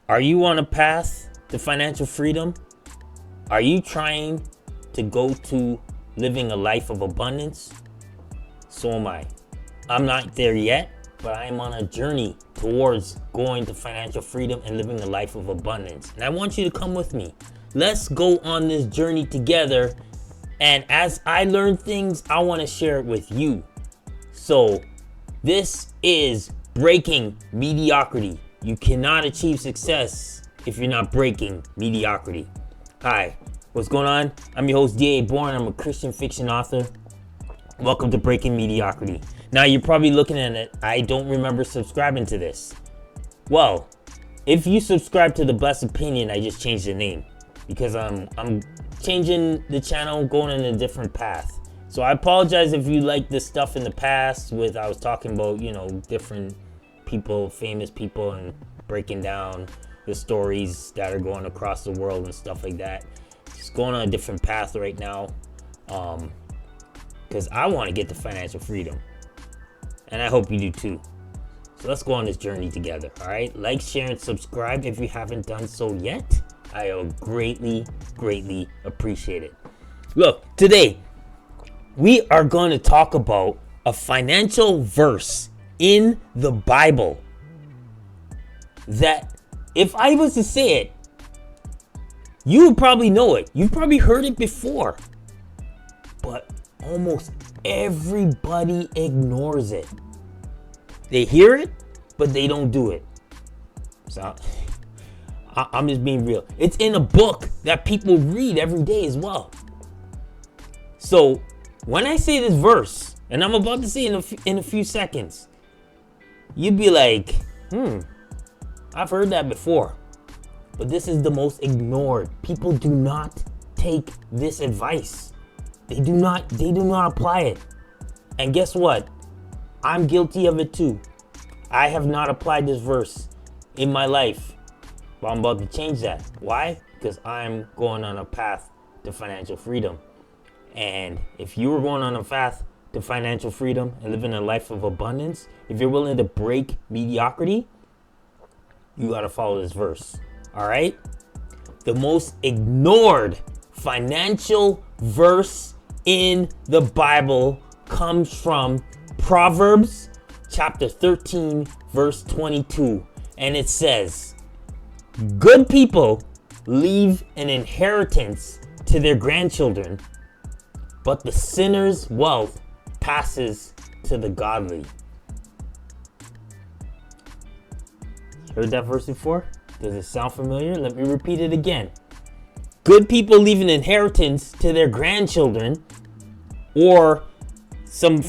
Are you on a path to financial freedom? Are you trying to go to living a life of abundance? So am I. I'm not there yet, but I am on a journey towards going to financial freedom and living a life of abundance. And I want you to come with me. Let's go on this journey together. And as I learn things, I want to share it with you. So this is breaking mediocrity. You cannot achieve success if you're not breaking mediocrity. Hi, what's going on? I'm your host, D.A. Bourne. I'm a Christian fiction author. Welcome to Breaking Mediocrity. Now you're probably looking at it, I don't remember subscribing to this. Well, if you subscribe to The Blessed Opinion, I just changed the name because I'm changing the channel, going in a different path. So I apologize if you like this stuff in the past I was talking about, different people, famous people, and breaking down the stories that are going across the world and stuff like that. Just going on a different path right now. Because I want to get to financial freedom. And I hope you do too. So let's go on this journey together, all right? Like, share, and subscribe if you haven't done so yet. I will greatly, greatly appreciate it. Look, today, we are going to talk about a financial verse in the Bible that if I was to say it, you would probably know it. You've probably heard it before. But almost everybody ignores it. They hear it, but they don't do it. So I'm just being real. It's in a book that people read every day as well. So when I say this verse, and I'm about to say in a few seconds, you'd be like, I've heard that before. But this is the most ignored. People do not take this advice. They do not apply it. And guess what? I'm guilty of it too. I have not applied this verse in my life. But I'm about to change that. Why? Because I'm going on a path to financial freedom. And if you were going on a path to financial freedom and living a life of abundance, if you're willing to break mediocrity, you got to follow this verse. All right? The most ignored financial verse in the Bible comes from Proverbs chapter 13, verse 22. And it says, "Good people leave an inheritance to their grandchildren, but the sinner's wealth passes to the godly." Heard that verse before? Does it sound familiar? Let me repeat it again. Good people leave an inheritance to their grandchildren, or some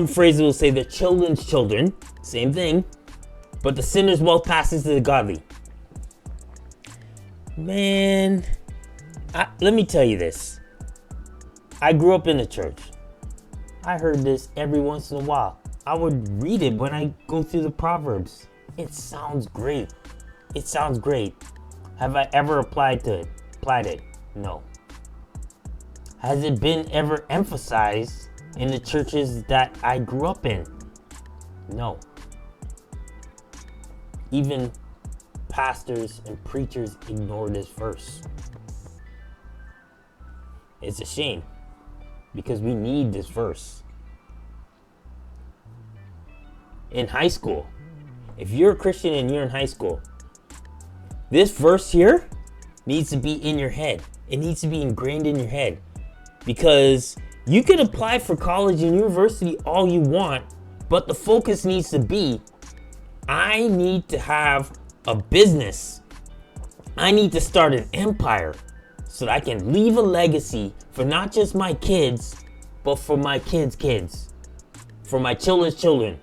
phrases will say their children's children, same thing, but the sinner's wealth passes to the godly. Man, let me tell you this. I grew up in the church. I heard this every once in a while. I would read it when I go through the Proverbs. It sounds great. It sounds great. Have I ever applied it? No. Has it been ever emphasized in the churches that I grew up in? No. Even pastors and preachers ignore this verse. It's a shame because we need this verse. In high school, if you're a Christian and you're in high school, this verse here needs to be in your head. It needs to be ingrained in your head because you can apply for college and university all you want, but the focus needs to be, I need to have a business. I need to start an empire so that I can leave a legacy for not just my kids, but for my kids' kids, for my children's children,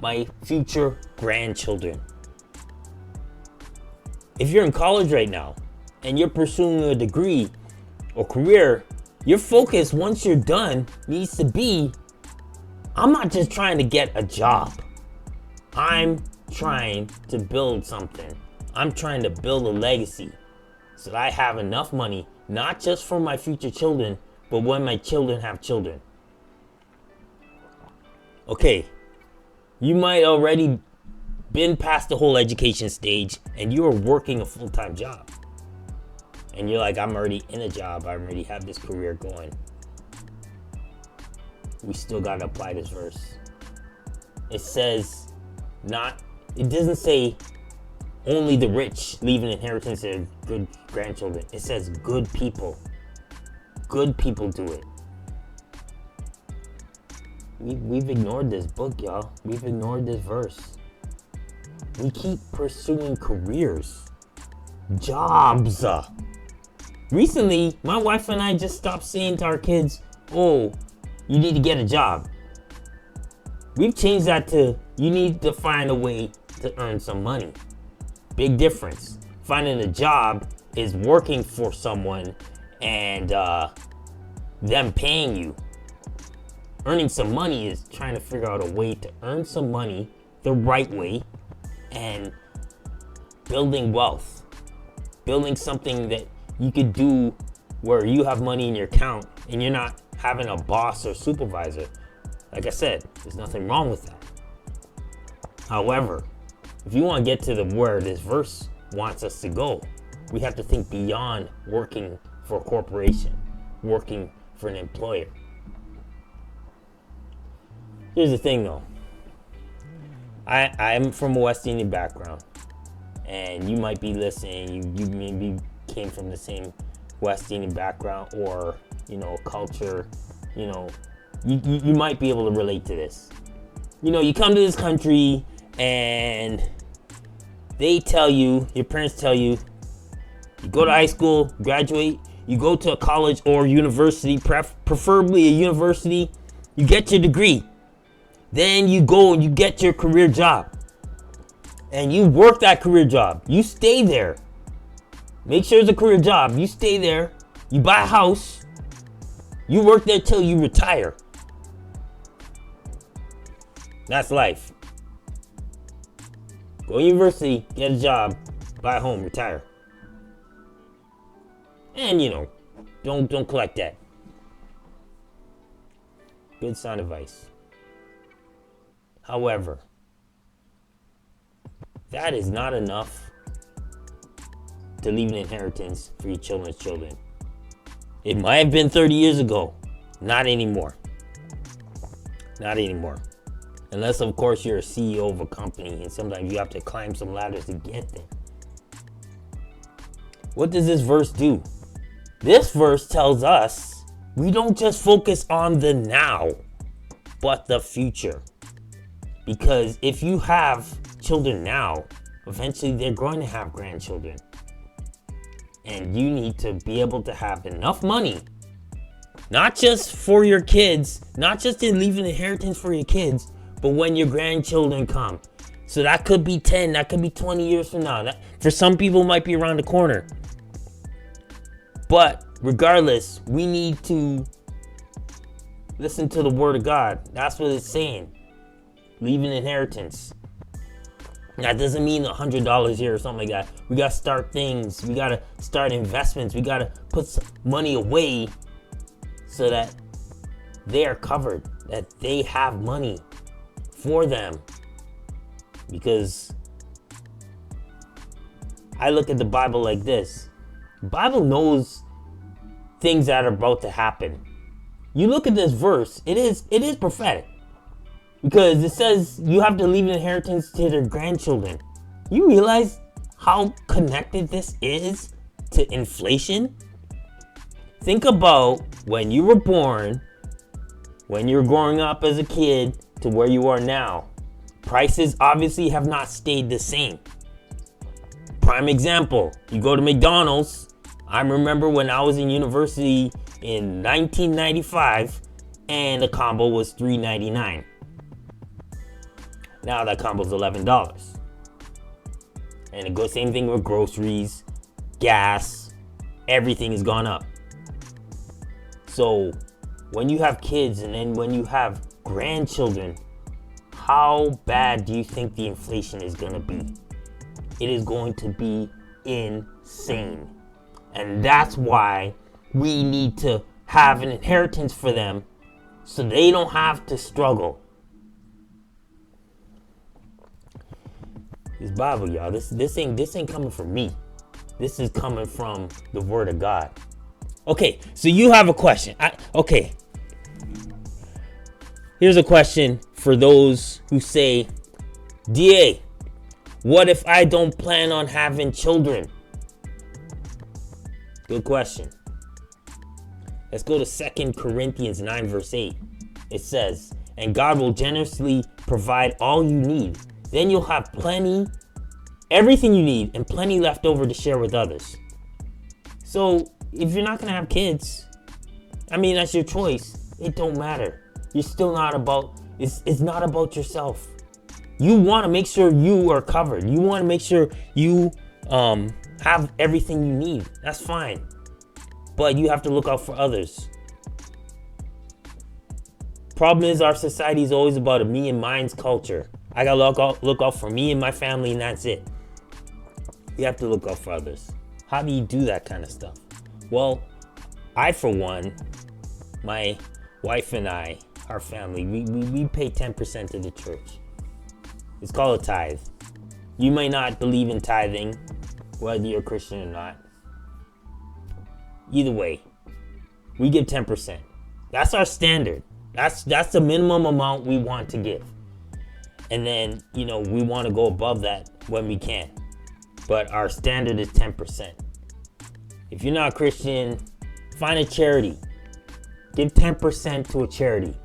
my future grandchildren. If you're in college right now and you're pursuing a degree or career, your focus once you're done needs to be, I'm not just trying to get a job. I'm trying to build something. I'm trying to build a legacy so that I have enough money, not just for my future children, but when my children have children. Okay, you might already been past the whole education stage and you're working a full-time job. And you're like, I'm already in a job. I already have this career going. We still got to apply this verse. It says it doesn't say only the rich leave an inheritance to good grandchildren. It says good people. Good people do it. We've ignored this book, y'all. We've ignored this verse. We keep pursuing careers, jobs. Recently, my wife and I just stopped saying to our kids, oh, you need to get a job. We've changed that to, you need to find a way to earn some money. Big difference. Finding a job is working for someone and them paying you. Earning some money is trying to figure out a way to earn some money the right way and building wealth. Building something that you could do where you have money in your account and you're not having a boss or supervisor. Like I said, there's nothing wrong with that. However, if you want to get to where this verse wants us to go, we have to think beyond working for a corporation, working for an employer. Here's the thing though. I'm from a West Indian background, and you might be listening, you maybe came from the same West Indian background or, culture, you might be able to relate to this. You come to this country and they tell you, your parents tell you, you go to high school, graduate, you go to a college or university, preferably a university, you get your degree. Then you go and you get your career job. And you work that career job. You stay there. Make sure it's a career job. You stay there. You buy a house. You work there till you retire. That's life. Go to university, get a job, buy a home, retire. And don't collect debt. Good sound advice. However, that is not enough to leave an inheritance for your children's children. It might have been 30 years ago. Not anymore. Not anymore. Unless, of course, you're a CEO of a company and sometimes you have to climb some ladders to get there. What does this verse do? This verse tells us we don't just focus on the now, but the future. Because if you have children now, eventually they're going to have grandchildren. And you need to be able to have enough money, not just for your kids, not just to leave an inheritance for your kids, but when your grandchildren come. So that could be 10, that could be 20 years from now. That, for some people, might be around the corner. But regardless, we need to listen to the word of God. That's what it's saying. Leave an inheritance. That doesn't mean $100 here or something like that. We got to start things. We got to start investments. We got to put some money away so that they are covered, that they have money for them. Because I look at the Bible like this. The Bible knows things that are about to happen. You look at this verse, it is prophetic. Because it says you have to leave an inheritance to their grandchildren. You realize how connected this is to inflation? Think about when you were born, when you were growing up as a kid, to where you are now. Prices obviously have not stayed the same. Prime example, you go to McDonald's. I remember when I was in university in 1995 and the combo was $3.99. Now that combo's $11. And it goes same thing with groceries, gas, everything has gone up. So when you have kids and then when you have grandchildren, how bad do you think the inflation is going to be? It is going to be insane. And that's why we need to have an inheritance for them so they don't have to struggle. This Bible, y'all. This ain't coming from me. This is coming from the Word of God. Okay, so you have a question. Okay. Here's a question for those who say, DA, what if I don't plan on having children? Good question. Let's go to 2 Corinthians 9 verse 8. It says, and God will generously provide all you need. Then you'll have plenty, everything you need, and plenty left over to share with others. So if you're not going to have kids, I mean, that's your choice. It don't matter. You're still not about, it's not about yourself. You want to make sure you are covered. You want to make sure you have everything you need. That's fine. But you have to look out for others. Problem is, our society is always about a me and mine's culture. I gotta look out for me and my family, and that's it. You have to look out for others. How do you do that kind of stuff? Well, I, for one, my wife and I, our family, we pay 10% to the church. It's called a tithe. You may not believe in tithing, whether you're a Christian or not. Either way, we give 10%. That's our standard. That's the minimum amount we want to give. And then, we want to go above that when we can. But our standard is 10%. If you're not a Christian, find a charity. Give 10% to a charity.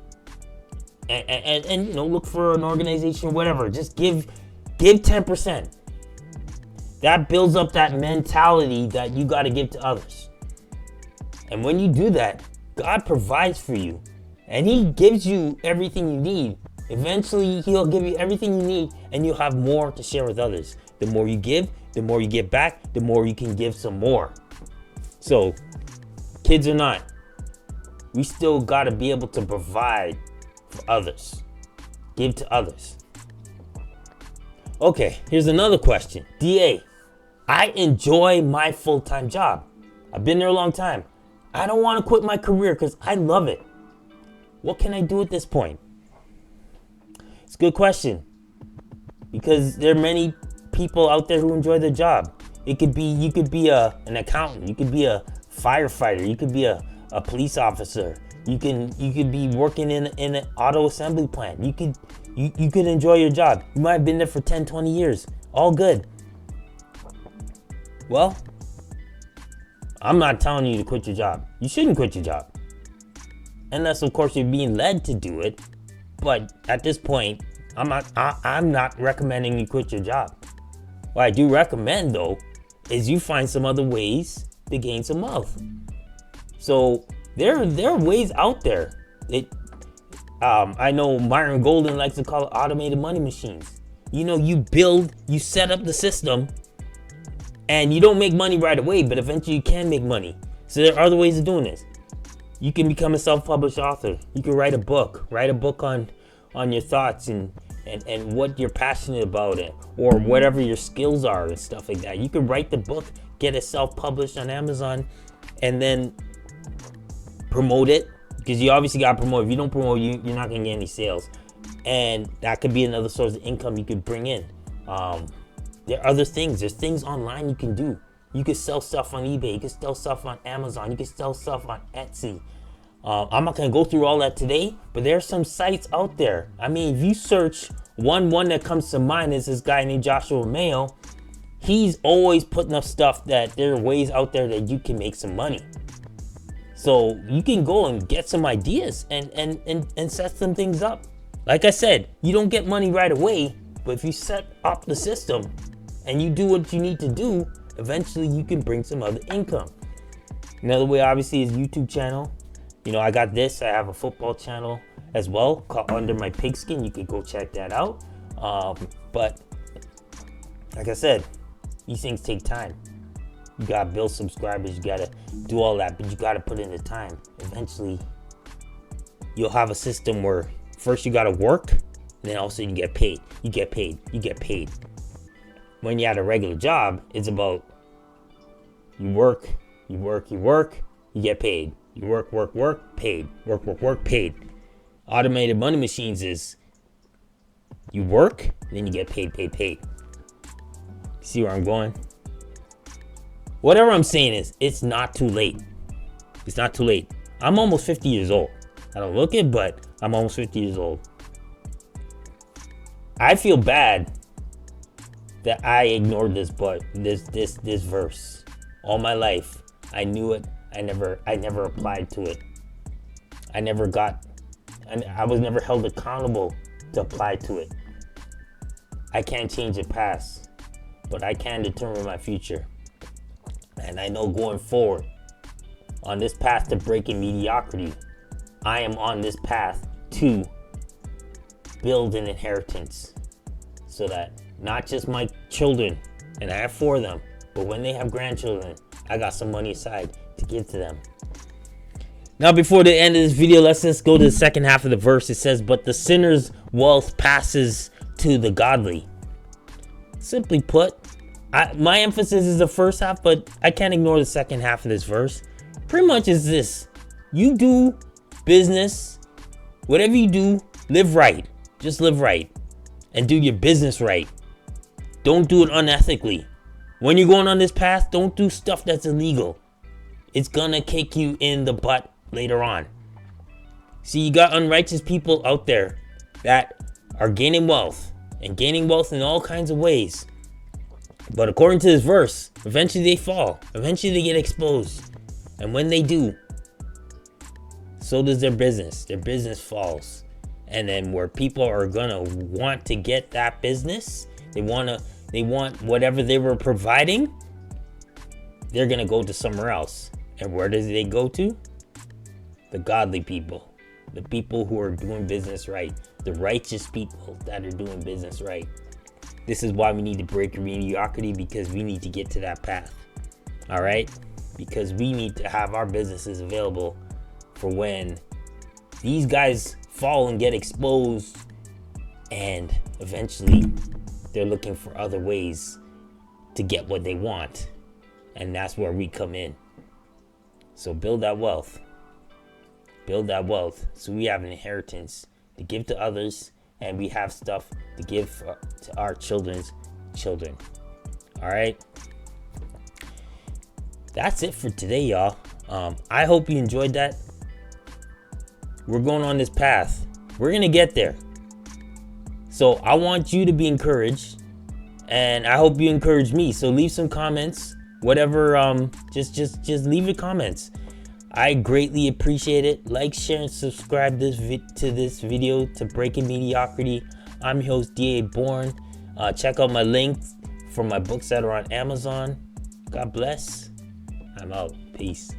And look for an organization, whatever. Just give 10%. That builds up that mentality that you got to give to others. And when you do that, God provides for you. And he gives you everything you need. Eventually, he'll give you everything you need, and you'll have more to share with others. The more you give, the more you get back, the more you can give some more. So, kids or not, we still got to be able to provide for others. Give to others. Okay, here's another question. DA, I enjoy my full-time job. I've been there a long time. I don't want to quit my career because I love it. What can I do at this point? It's a good question. Because there are many people out there who enjoy their job. You could be an accountant. You could be a firefighter. You could be a police officer. You could be working in an auto assembly plant. You could enjoy your job. You might have been there for 10, 20 years. All good. Well, I'm not telling you to quit your job. You shouldn't quit your job. Unless, of course, you're being led to do it. But at this point, I'm not recommending you quit your job. What I do recommend, though, is you find some other ways to gain some wealth. So there are ways out there. I know Myron Golden likes to call it automated money machines. You set up the system, and you don't make money right away, but eventually you can make money. So there are other ways of doing this. You can become a self-published author. You can write a book on your thoughts and what you're passionate about it, or whatever your skills are and stuff like that. You can write the book, get it self-published on Amazon, and then promote it, because you obviously got to promote. If you don't promote, you're not going to get any sales. And that could be another source of income you could bring in. There are other things. There's things online you can do. You can sell stuff on eBay. You can sell stuff on Amazon. You can sell stuff on Etsy. I'm not going to go through all that today, but there are some sites out there. I mean, if you search, one that comes to mind is this guy named Joshua Mayo. He's always putting up stuff that there are ways out there that you can make some money. So you can go and get some ideas and set some things up. Like I said, you don't get money right away, but if you set up the system and you do what you need to do, eventually you can bring some other income. Another way, obviously, is YouTube channel. I got this. I have a football channel as well called Under My Pigskin. You could go check that out. But like I said, these things take time. You gotta build subscribers. You gotta do all that, but you gotta put in the time. Eventually, you'll have a system where first you gotta work, and then all of a sudden you get paid. You get paid. You get paid. When you're at a regular job, it's about you work, you get paid. You work, paid. Work, paid. Automated money machines is you work, then you get paid. See where I'm going? Whatever I'm saying is, it's not too late. It's not too late. I'm almost 50 years old. I don't look it, but I'm almost 50 years old. I feel bad that I ignored this verse all my life. I knew it. I never applied to it. I was never held accountable to apply to it. I can't change the past, but I can determine my future. And I know going forward on this path to breaking mediocrity, I am on this path to build an inheritance so that not just my children, and I have 4 of them, but when they have grandchildren, I got some money aside to give to them. Now, before the end of this video, let's just go to the second half of the verse. It says, but the sinner's wealth passes to the godly. Simply put, my emphasis is the first half, but I can't ignore the second half of this verse. Pretty much is this: you do business, whatever you do, live right. Just live right and do your business right. Don't do it unethically. When you're going on this path, don't do stuff that's illegal. It's gonna kick you in the butt later on. See, you got unrighteous people out there that are gaining wealth in all kinds of ways. But according to this verse, eventually they fall. Eventually they get exposed. And when they do, so does their business. Their business falls. And then where people are gonna want to get that business, they want whatever they were providing, they're gonna go to somewhere else. And where does they go to? The godly people. The people who are doing business right. The righteous people that are doing business right. This is why we need to break mediocrity, because we need to get to that path. All right? Because we need to have our businesses available for when these guys fall and get exposed, and eventually they're looking for other ways to get what they want. And that's where we come in. So build that wealth. Build that wealth so we have an inheritance to give to others, and we have stuff to give to our children's children. All right? That's it for today, y'all. I hope you enjoyed that. We're going on this path. We're going to get there. So I want you to be encouraged, and I hope you encourage me. So leave some comments, whatever. Just leave your comments. I greatly appreciate it. Like, share, and subscribe to this video to Breaking Mediocrity. I'm your host, D.A. Bourne. Check out my links for my books that are on Amazon. God bless. I'm out. Peace.